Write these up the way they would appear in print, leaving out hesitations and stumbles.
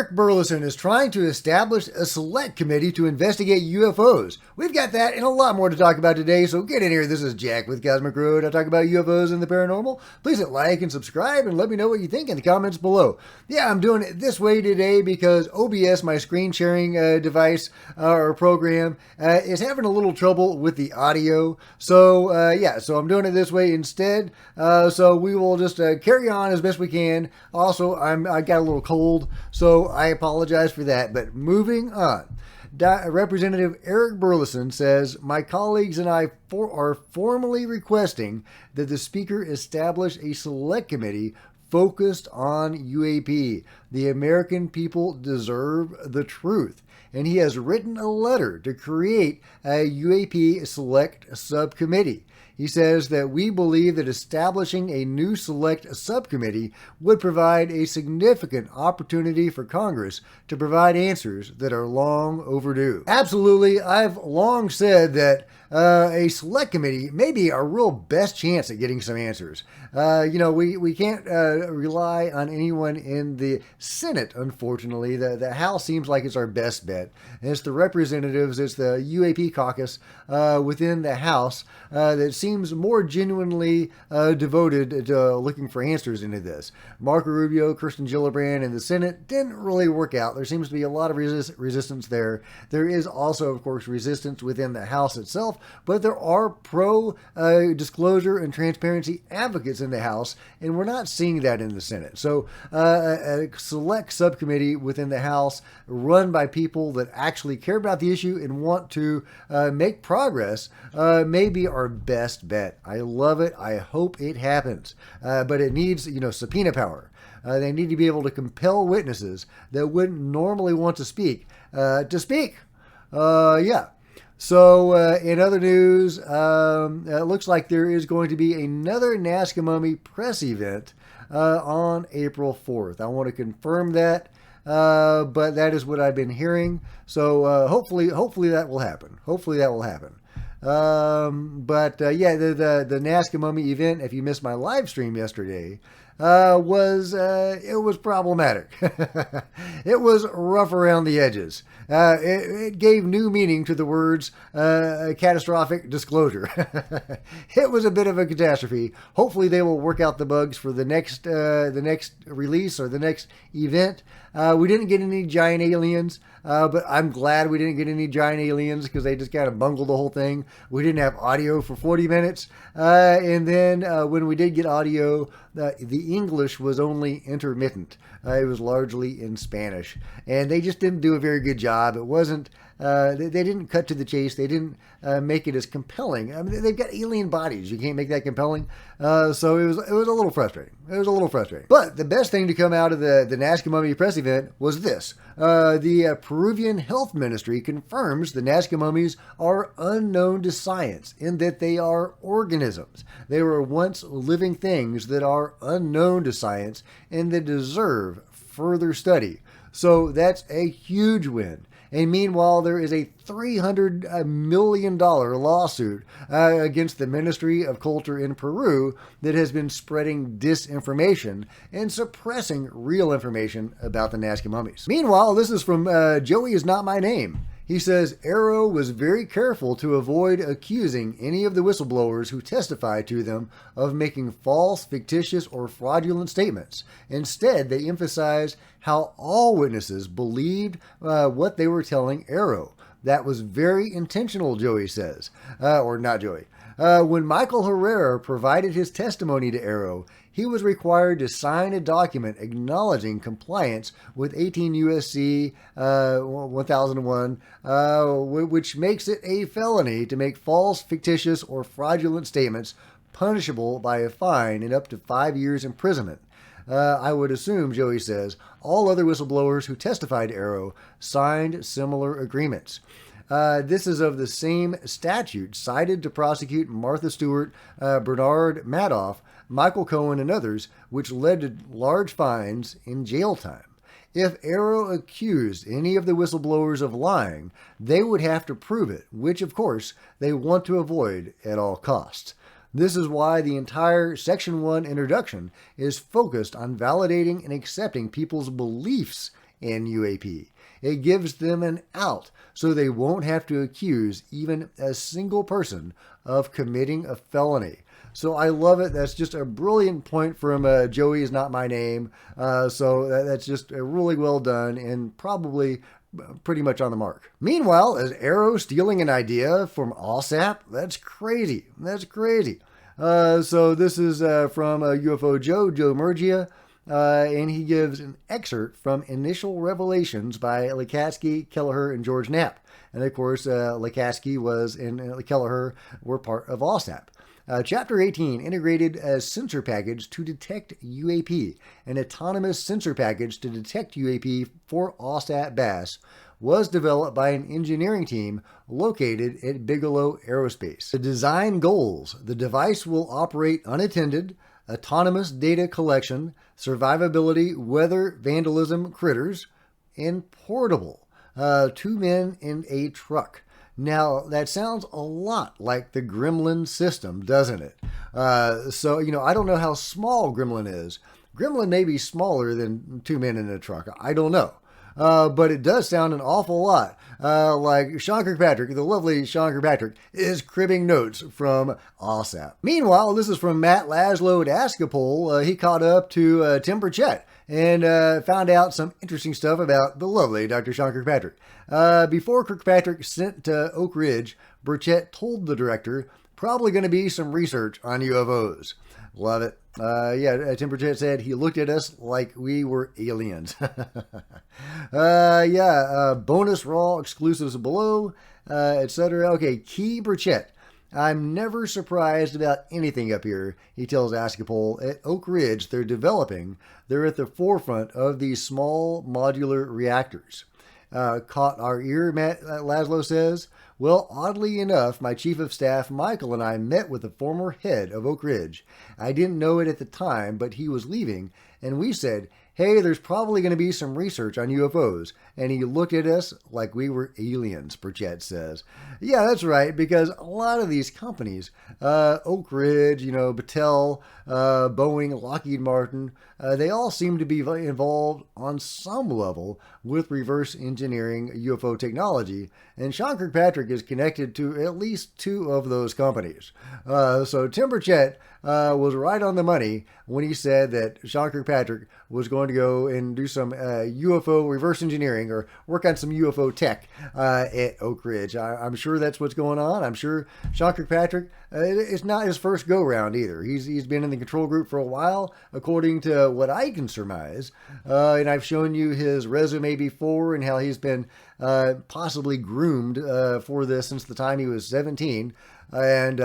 Eric Burleson is trying to establish a select committee to investigate UFOs. We've got that and a lot more to talk about today, so get in here. This is Jack with Cosmic Road. I talk about UFOs and the paranormal. Please hit like and subscribe and let me know what you think in the comments below. Yeah, I'm doing it this way today because OBS, my screen sharing device or program, is having a little trouble with the audio. So I'm doing it this way instead. So we will just carry on as best we can. Also, I got a little cold, so I apologize for that. But moving on. Representative Eric Burleson says, my colleagues and I are formally requesting that the Speaker establish a select committee focused on U.A.P. The American people deserve the truth. And he has written a letter to create a U.A.P. select subcommittee. He says that we believe that establishing a new select subcommittee would provide a significant opportunity for Congress to provide answers that are long overdue. Absolutely, I've long said that a select committee may be our real best chance at getting some answers. We can't rely on anyone in the Senate, unfortunately. The House seems like it's our best bet. And it's the representatives, it's the U.A.P. caucus within the House that seems more genuinely devoted to looking for answers into this. Marco Rubio, Kirsten Gillibrand in the Senate didn't really work out. There seems to be a lot of resistance there. There is also, of course, resistance within the House itself, but there are pro-disclosure and transparency advocates in the House, and we're not seeing that in the Senate. So a select subcommittee within the House run by people that actually care about the issue and want to make progress may be our best bet. I love it. I hope it happens. But it needs, subpoena power. They need to be able to compel witnesses that wouldn't normally want to speak. So, in other news, it looks like there is going to be another Nazca Mummy press event on April 4th. I want to confirm that, but that is what I've been hearing. So, hopefully that will happen. The Nazca Mummy event, if you missed my live stream yesterday, was problematic. It was rough around the edges. It gave new meaning to the words catastrophic disclosure. It was a bit of a catastrophe. Hopefully they will work out the bugs for the next release or the next event. We didn't get any giant aliens, but I'm glad we didn't get any giant aliens because they just kind of bungled the whole thing. We didn't have audio for 40 minutes. And then when we did get audio, the English was only intermittent. It was largely in Spanish. And they just didn't do a very good job. It wasn't, they didn't cut to the chase. They didn't make it as compelling. I mean, they've got alien bodies. You can't make that compelling. So it was a little frustrating. But the best thing to come out of the Nazca Mummy press event was this. The Peruvian Health Ministry confirms the Nazca mummies are unknown to science in that they are organisms. They were once living things that are unknown to science and that deserve further study. So that's a huge win. And meanwhile, there is a $300 million lawsuit against the Ministry of Culture in Peru that has been spreading disinformation and suppressing real information about the Nazca mummies. Meanwhile, this is from Joey Is Not My Name. He says, AARO was very careful to avoid accusing any of the whistleblowers who testified to them of making false, fictitious, or fraudulent statements. Instead, they emphasized how all witnesses believed what they were telling AARO. That was very intentional, Joey says. Or not Joey. When Michael Herrera provided his testimony to AARO, he was required to sign a document acknowledging compliance with 18 U.S.C. 1001, which makes it a felony to make false, fictitious, or fraudulent statements punishable by a fine and up to 5 years imprisonment. I would assume, Joey says, all other whistleblowers who testified to AARO signed similar agreements. This is of the same statute cited to prosecute Martha Stewart, Bernard Madoff, Michael Cohen, and others, which led to large fines and jail time. If AARO accused any of the whistleblowers of lying, they would have to prove it, which, of course, they want to avoid at all costs. This is why the entire Section 1 introduction is focused on validating and accepting people's beliefs in U.A.P. It gives them an out so they won't have to accuse even a single person of committing a felony. So I love it. That's just a brilliant point from Joey is not my name. So that's just really well done and probably pretty much on the mark. Meanwhile, is AARO stealing an idea from OSAP? That's crazy. That's crazy. So this is from UFO Joe Murgia, and he gives an excerpt from Initial Revelations by Lukatsky, Kelleher, and George Knapp. And of course, Lukatsky and Kelleher were part of OSAP. Chapter 18, Integrated Sensor Package to Detect U.A.P. An autonomous sensor package to detect U.A.P. for OSAP BAS was developed by an engineering team located at Bigelow Aerospace. The design goals: the device will operate unattended, autonomous data collection, survivability, weather, vandalism, critters, and portable. 2 men in a truck. Now, that sounds a lot like the Gremlin system, doesn't it? So, I don't know how small Gremlin is. Gremlin may be smaller than 2 men in a truck. I don't know. But it does sound an awful lot like Sean Kirkpatrick, the lovely Sean Kirkpatrick, is cribbing notes from OSAP. Meanwhile, this is from Matt Laszlo at Askapol. He caught up to Tim Burchett and found out some interesting stuff about the lovely Dr. Sean Kirkpatrick. Before Kirkpatrick sent to Oak Ridge, Burchett told the director, probably going to be some research on UFOs. Love it. Tim Burchett said he looked at us like we were aliens. Bonus raw exclusives below, etc. Okay, Key Burchett. I'm never surprised about anything up here, he tells Askapol. At Oak Ridge, they're at the forefront of these small modular reactors. Caught our ear, Matt Laszlo says. Well, oddly enough, my chief of staff, Michael, and I met with the former head of Oak Ridge. I didn't know it at the time, but he was leaving, and we said, hey, there's probably going to be some research on UFOs. And he looked at us like we were aliens, Burchett says. Yeah, that's right, because a lot of these companies, Oak Ridge, Battelle, Boeing, Lockheed Martin, they all seem to be involved on some level with reverse engineering UFO technology. And Sean Kirkpatrick is connected to at least 2 of those companies. So Tim Burchett was right on the money when he said that Sean Kirkpatrick was going to go and do some UFO reverse engineering or work on some UFO tech at Oak Ridge. I'm sure that's what's going on. I'm sure Sean Kirkpatrick, it's not his first go-round either. He's been in the control group for a while, according to what I can surmise. And I've shown you his resume before and how he's been possibly groomed for this since the time he was 17. And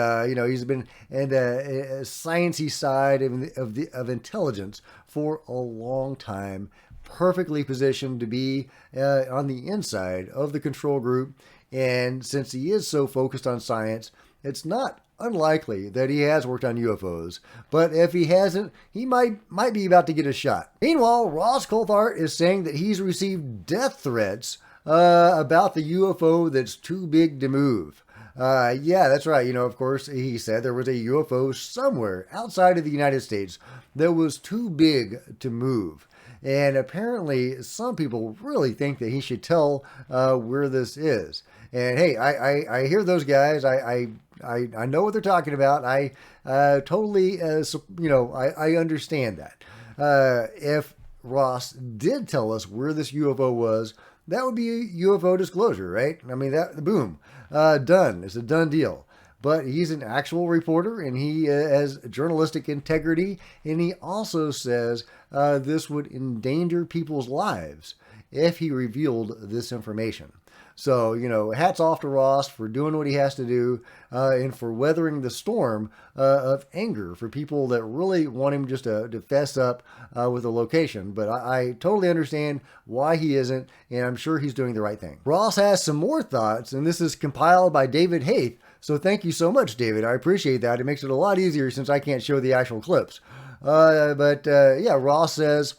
he's been in the sciencey side of intelligence for a long time, perfectly positioned to be on the inside of the control group. And since he is so focused on science, it's not unlikely that he has worked on UFOs. But if he hasn't, he might be about to get a shot. Meanwhile, Ross Coulthart is saying that he's received death threats about the UFO that's too big to move. That's right. Of course, he said there was a UFO somewhere outside of the United States that was too big to move. And apparently some people really think that he should tell where this is. And hey, I hear those guys. I know what they're talking about. I totally, I understand that. If Ross did tell us where this UFO was, that would be a UFO disclosure, right? I mean, boom, done. It's a done deal. But he's an actual reporter, and he has journalistic integrity, and he also says this would endanger people's lives if he revealed this information. So, hats off to Ross for doing what he has to do and for weathering the storm of anger for people that really want him just to fess up with the location. But I totally understand why he isn't, and I'm sure he's doing the right thing. Ross has some more thoughts, and this is compiled by David Haith. So thank you so much, David. I appreciate that. It makes it a lot easier since I can't show the actual clips. Ross says,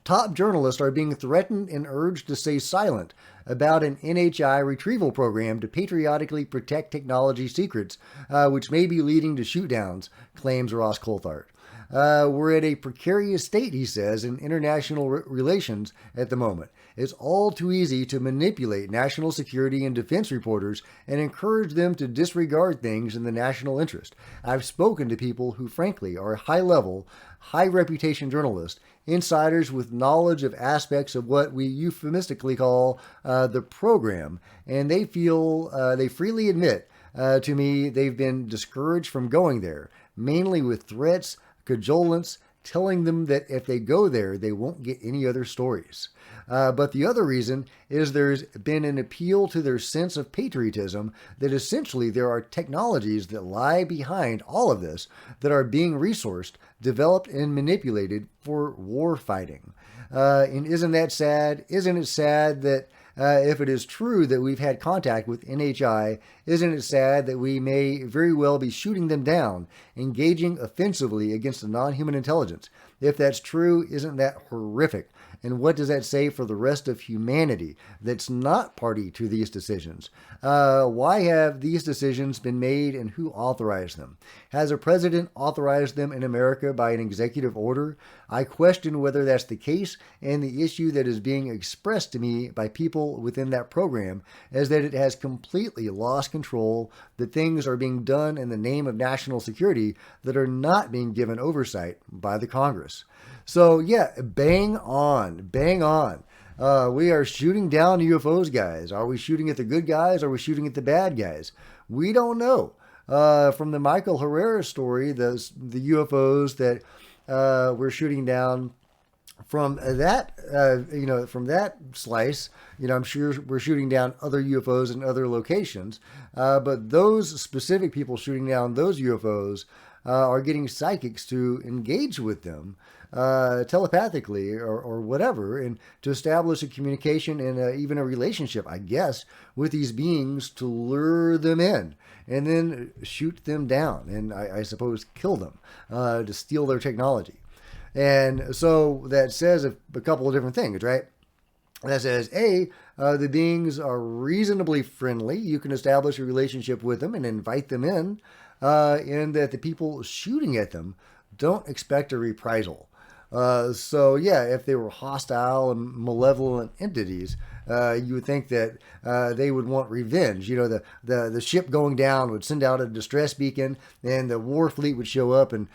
top journalists are being threatened and urged to stay silent about an NHI retrieval program to patriotically protect technology secrets, which may be leading to shootdowns, claims Ross Coulthart. We're at a precarious state, he says, in international relations at the moment. It's all too easy to manipulate national security and defense reporters and encourage them to disregard things in the national interest. I've spoken to people who, frankly, are high-level, high-reputation journalists, insiders with knowledge of aspects of what we euphemistically call the program, and they freely admit to me they've been discouraged from going there, mainly with threats, cajolants, telling them that if they go there, they won't get any other stories. But the other reason is there's been an appeal to their sense of patriotism that essentially there are technologies that lie behind all of this that are being resourced, developed, and manipulated for war fighting. And isn't that sad? Isn't it sad that if it is true that we've had contact with NHI, isn't it sad that we may very well be shooting them down, engaging offensively against a non-human intelligence? If that's true, isn't that horrific? And what does that say for the rest of humanity that's not party to these decisions? Why have these decisions been made and who authorized them? Has a president authorized them in America by an executive order? I question whether that's the case, and the issue that is being expressed to me by people within that program is that it has completely lost control, that things are being done in the name of national security that are not being given oversight by the Congress. So yeah, bang on, bang on. We are shooting down UFOs, guys. Are we shooting at the good guys? Or are we shooting at the bad guys? We don't know. From the Michael Herrera story, the UFOs that we're shooting down, from that, from that slice, I'm sure we're shooting down other UFOs in other locations. But those specific people shooting down those UFOs are getting psychics to engage with them telepathically or whatever, and to establish a communication and even a relationship, I guess, with these beings to lure them in and then shoot them down and I suppose kill them to steal their technology. And so that says a couple of different things, right? That says, A, the beings are reasonably friendly. You can establish a relationship with them and invite them in, and that the people shooting at them don't expect a reprisal. So yeah, if they were hostile and malevolent entities, you would think that they would want revenge. The ship going down would send out a distress beacon, and the war fleet would show up and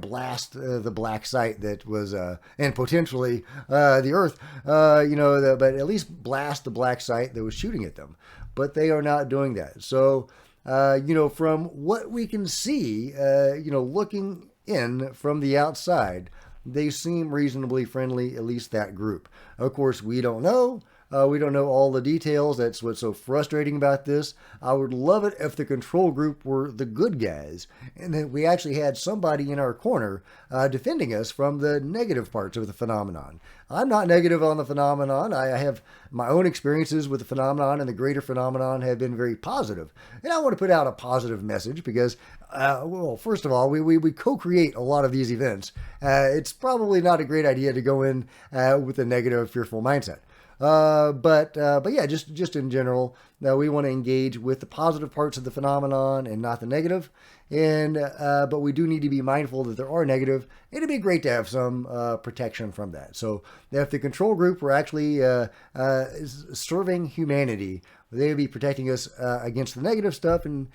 blast the black site that was and potentially the Earth. But at least blast the black site that was shooting at them. But they are not doing that. So from what we can see, looking in from the outside, they seem reasonably friendly, at least that group. Of course, we don't know. We don't know all the details. That's what's so frustrating about this. I would love it if the control group were the good guys and that we actually had somebody in our corner defending us from the negative parts of the phenomenon. I'm not negative on the phenomenon. I have my own experiences with the phenomenon, and the greater phenomenon have been very positive. And I want to put out a positive message because, first of all, we co-create a lot of these events. It's probably not a great idea to go in with a negative, fearful mindset. But yeah, just in general, we want to engage with the positive parts of the phenomenon and not the negative. And but we do need to be mindful that there are negative. It'd be great to have some protection from that. So if the control group were actually serving humanity, they would be protecting us against the negative stuff, and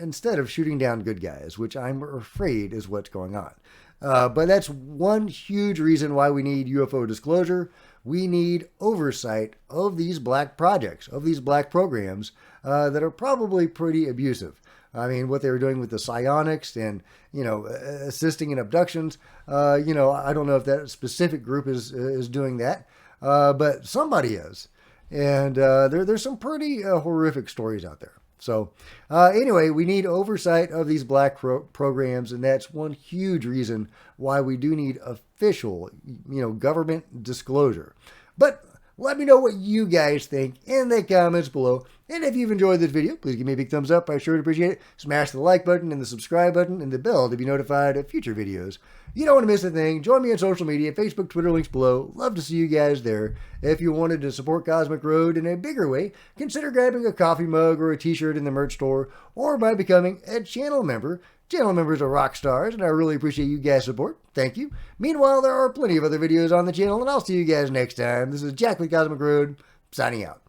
instead of shooting down good guys, which I'm afraid is what's going on. But that's one huge reason why we need UFO disclosure. We need oversight of these black projects, of these black programs that are probably pretty abusive. I mean, what they were doing with the psionics and, assisting in abductions, I don't know if that specific group is doing that, but somebody is. And there's some pretty horrific stories out there. So anyway, we need oversight of these black programs, and that's one huge reason why we do need official, government disclosure. But let me know what you guys think in the comments below. And if you've enjoyed this video, please give me a big thumbs up. I sure would appreciate it. Smash the like button and the subscribe button and the bell to be notified of future videos. You don't want to miss a thing. Join me on social media, Facebook, Twitter, links below. Love to see you guys there. If you wanted to support Cosmic Road in a bigger way, consider grabbing a coffee mug or a t-shirt in the merch store, or by becoming a channel member Channel members are rock stars, and I really appreciate you guys' support. Thank you. Meanwhile, there are plenty of other videos on the channel, and I'll see you guys next time. This is Jack with Cosmic Road, signing out.